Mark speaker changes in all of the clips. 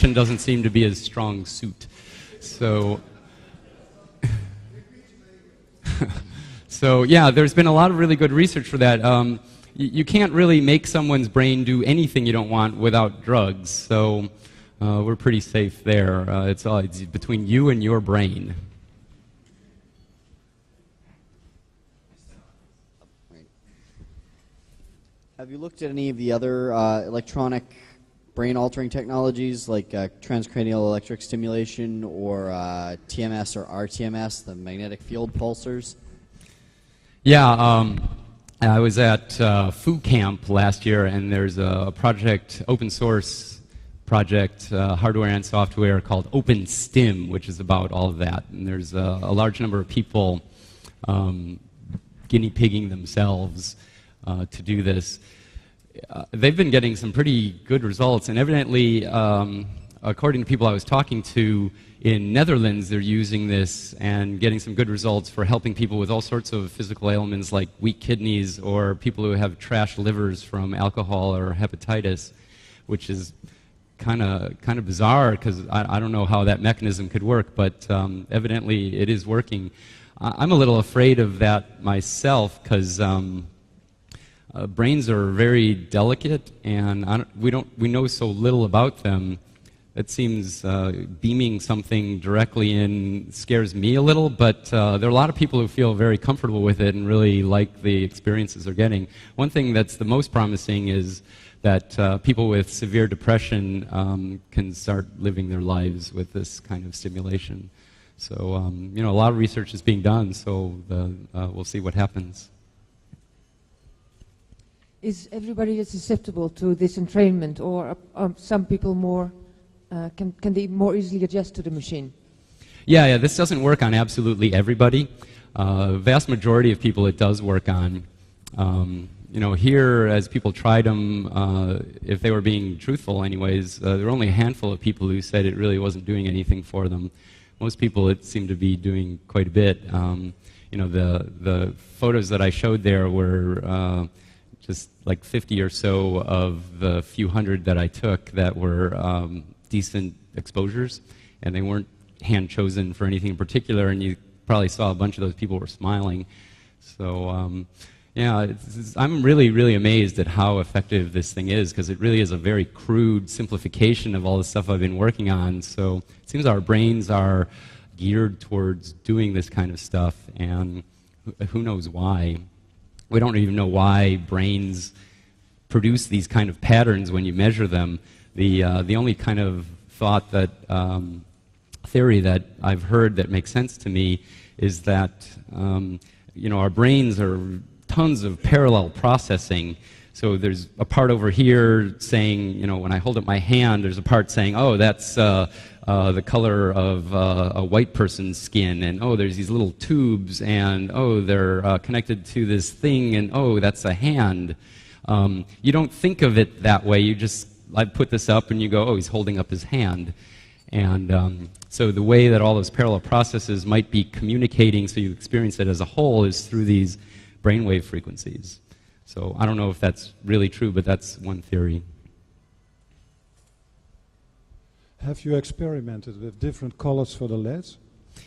Speaker 1: perception doesn't seem to be his strong suit. So, so yeah, there's been a lot of really good research for that. You can't really make someone's brain do anything you don't want without drugs, so we're pretty safe there. It's between you and your brain.
Speaker 2: Have you looked at any of the other electronic brain-altering technologies like transcranial electric stimulation or TMS or RTMS, the magnetic field pulsars?
Speaker 1: Yeah, I was at Foo Camp last year, and there's a project, open source project, hardware and software, called OpenStim, which is about all of that. And there's a large number of people guinea pigging themselves to do this. They've been getting some pretty good results, and evidently, according to people I was talking to, in Netherlands they're using this and getting some good results for helping people with all sorts of physical ailments like weak kidneys or people who have trash livers from alcohol or hepatitis, which is kind of bizarre because I don't know how that mechanism could work, but evidently it is working. I'm a little afraid of that myself because brains are very delicate, and we know so little about them. It seems beaming something directly in scares me a little, but there are a lot of people who feel very comfortable with it and really like the experiences they're getting. One thing that's the most promising is that people with severe depression can start living their lives with this kind of stimulation. So, you know, a lot of research is being done, so we'll see what happens.
Speaker 3: Is everybody susceptible to this entrainment, or are some people more, can they more easily adjust to the machine?
Speaker 1: Yeah, this doesn't work on absolutely everybody. Vast majority of people it does work on. You know, here, as people tried them, if they were being truthful anyways, there were only a handful of people who said it really wasn't doing anything for them. Most people, it seemed to be doing quite a bit. You know, the photos that I showed there were just like 50 or so of the few hundred that I took that were decent exposures, and they weren't hand-chosen for anything in particular, and you probably saw a bunch of those people were smiling. So, yeah, I'm really, really amazed at how effective this thing is, because it really is a very crude simplification of all the stuff I've been working on. So it seems our brains are geared towards doing this kind of stuff, and who knows why. We don't even know why brains produce these kind of patterns when you measure them. The only kind of thought that, theory that I've heard that makes sense to me is that, you know, our brains are tons of parallel processing. So there's a part over here saying, you know, when I hold up my hand, there's a part saying, oh, that's the color of a white person's skin, and oh, there's these little tubes, and oh, they're connected to this thing, and oh, that's a hand. You don't think of it that way. You just, I put this up, and you go, oh, he's holding up his hand. And so the way that all those parallel processes might be communicating so you experience it as a whole is through these brainwave frequencies. So I don't know if that's really true, but that's one theory.
Speaker 4: Have you experimented with different colors for the LEDs?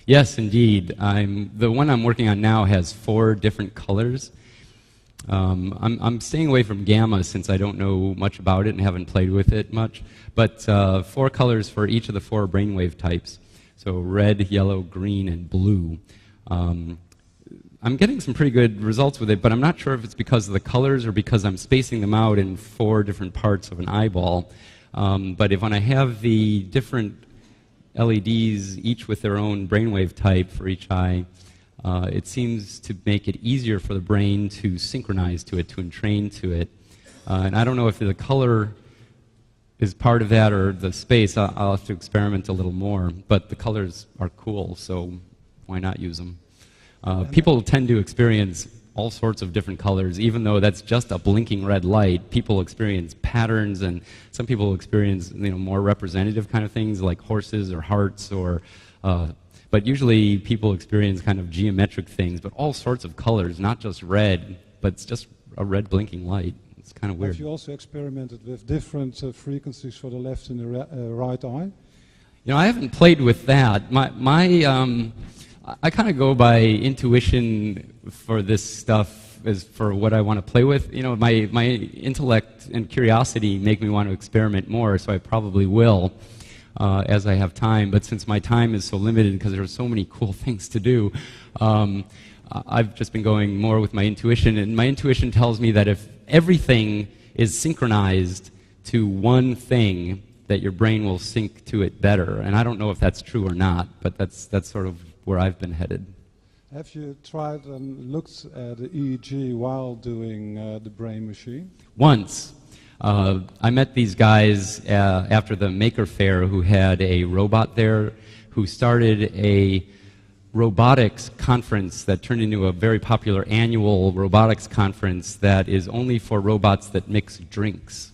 Speaker 1: Yes, indeed. The one I'm working on now has 4 different colors. I'm staying away from gamma since I don't know much about it and haven't played with it much, but 4 colors for each of the 4 brainwave types. So red, yellow, green, and blue. I'm getting some pretty good results with it, but I'm not sure if it's because of the colors or because I'm spacing them out in 4 different parts of an eyeball. But when I have the different LEDs, each with their own brainwave type for each eye, it seems to make it easier for the brain to synchronize to it, to entrain to it. And I don't know if the color is part of that or the space. I'll have to experiment a little more. But the colors are cool, so why not use them? People tend to experience all sorts of different colors, even though that's just a blinking red light. People experience patterns, and some people experience, you know, more representative kind of things like horses or hearts, or but usually people experience kind of geometric things, but all sorts of colors, not just red, but it's just a red blinking light. It's kind of weird.
Speaker 4: Have you also experimented with different frequencies for the left and the right eye?
Speaker 1: You know, I haven't played with that. I kind of go by intuition for this stuff as for what I want to play with. You know, my intellect and curiosity make me want to experiment more, so I probably will as I have time. But since my time is so limited because there are so many cool things to do, I've just been going more with my intuition. And my intuition tells me that if everything is synchronized to one thing, that your brain will sync to it better. And I don't know if that's true or not, but that's sort of where I've been headed.
Speaker 4: Have you tried and looked at the EEG while doing the brain machine?
Speaker 1: Once. I met these guys after the Maker Faire who had a robot there who started a robotics conference that turned into a very popular annual robotics conference that is only for robots that mix drinks.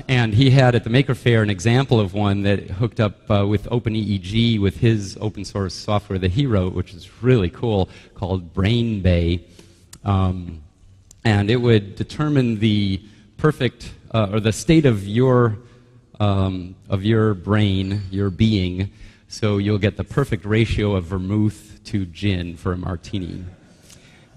Speaker 1: And he had at the Maker Faire an example of one that hooked up with OpenEEG with his open source software that he wrote, which is really cool, called Brain Bay. And it would determine the perfect, or the state of your brain, your being, so you'll get the perfect ratio of vermouth to gin for a martini.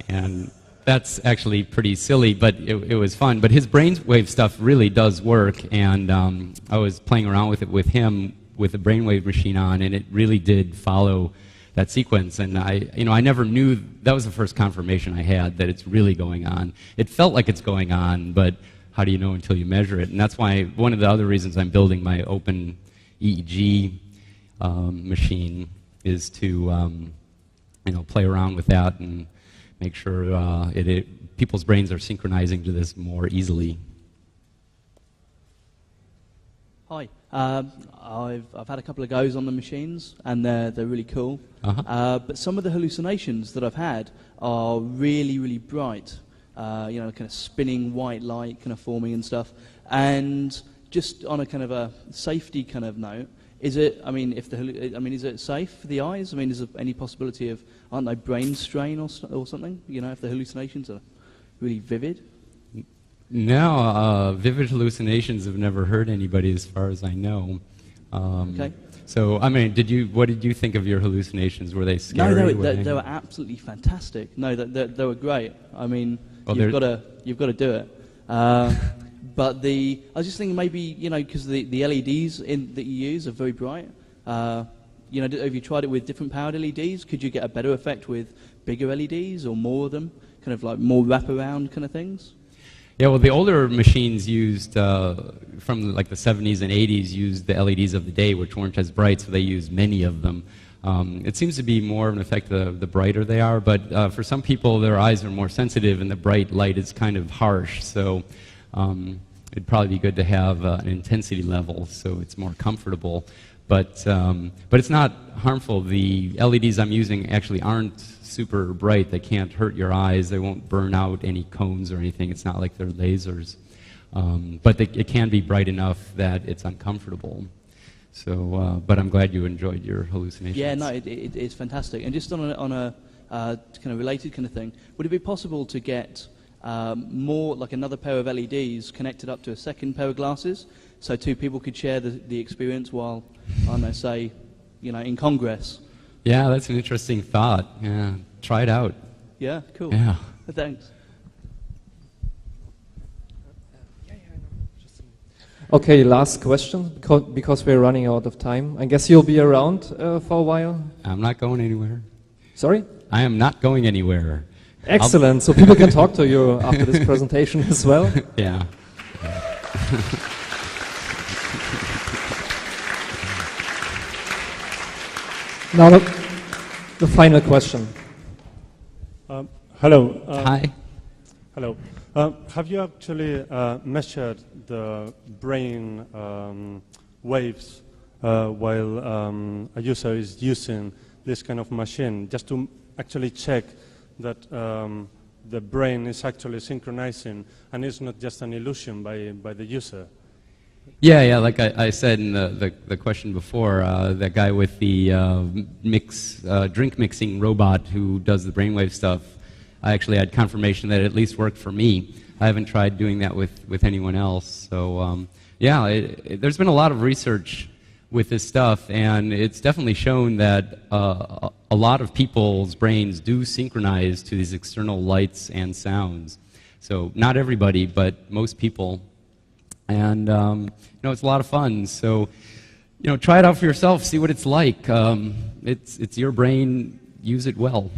Speaker 1: And that's actually pretty silly, but it was fun. But his brainwave stuff really does work, and I was playing around with it with him with the brainwave machine on, and it really did follow that sequence. And I never knew, that was the first confirmation I had that it's really going on. It felt like it's going on, but how do you know until you measure it? And that's why one of the other reasons I'm building my open EEG machine is to play around with that and make sure people's brains are synchronizing to this more easily.
Speaker 5: Hi, I've had a couple of goes on the machines, and they're really cool. But some of the hallucinations that I've had are really, really bright. Kind of spinning white light kind of forming and stuff. And just on a kind of a safety kind of note, is it safe for the eyes? I mean, is there any possibility of, aren't they brain strain or something? You know, if the hallucinations are really vivid?
Speaker 1: No, vivid hallucinations have never hurt anybody as far as I know.
Speaker 5: Okay.
Speaker 1: So, I mean, what did you think of your hallucinations? Were they scary?
Speaker 5: No, they were absolutely fantastic. No, they were great. I mean, you've got to do it. But I was just thinking maybe, because the LEDs that you use are very bright. Have you tried it with different powered LEDs? Could you get a better effect with bigger LEDs or more of them? Kind of like more wraparound kind of things?
Speaker 1: Yeah, well, the older machines used, from like the 70s and 80s, used the LEDs of the day, which weren't as bright, so they used many of them. It seems to be more of an effect the brighter they are, but for some people, their eyes are more sensitive, and the bright light is kind of harsh, so it'd probably be good to have an intensity level so it's more comfortable. But it's not harmful. The LEDs I'm using actually aren't super bright. They can't hurt your eyes. They won't burn out any cones or anything. It's not like they're lasers. But it can be bright enough that it's uncomfortable. So, but I'm glad you enjoyed your hallucinations.
Speaker 5: Yeah, no, it's fantastic. And just on a kind of related kind of thing, would it be possible to get more, like another pair of LEDs connected up to a second pair of glasses, so two people could share the experience while, I don't know, say, in Congress?
Speaker 1: Yeah, that's an interesting thought. Yeah, try it out.
Speaker 5: Yeah, cool.
Speaker 1: Yeah.
Speaker 5: Thanks.
Speaker 6: Okay, last question, because we're running out of time. I guess you'll be around for a while?
Speaker 1: I'm not going anywhere.
Speaker 6: Sorry?
Speaker 1: I am not going anywhere.
Speaker 6: Excellent. So people can talk to you after this presentation as well?
Speaker 1: Yeah.
Speaker 6: Now the final question.
Speaker 7: Hello.
Speaker 1: Hi.
Speaker 7: Hello. Have you actually measured the brain waves while a user is using this kind of machine, just to actually check that the brain is actually synchronizing and it's not just an illusion by the user?
Speaker 1: Yeah, like I said in the question before, that guy with the drink mixing robot who does the brainwave stuff, I actually had confirmation that it at least worked for me. I haven't tried doing that with anyone else. So yeah, there's been a lot of research with this stuff, and it's definitely shown that a lot of people's brains do synchronize to these external lights and sounds. So not everybody, but most people. And it's a lot of fun. So try it out for yourself, see what it's like. It's your brain, use it well.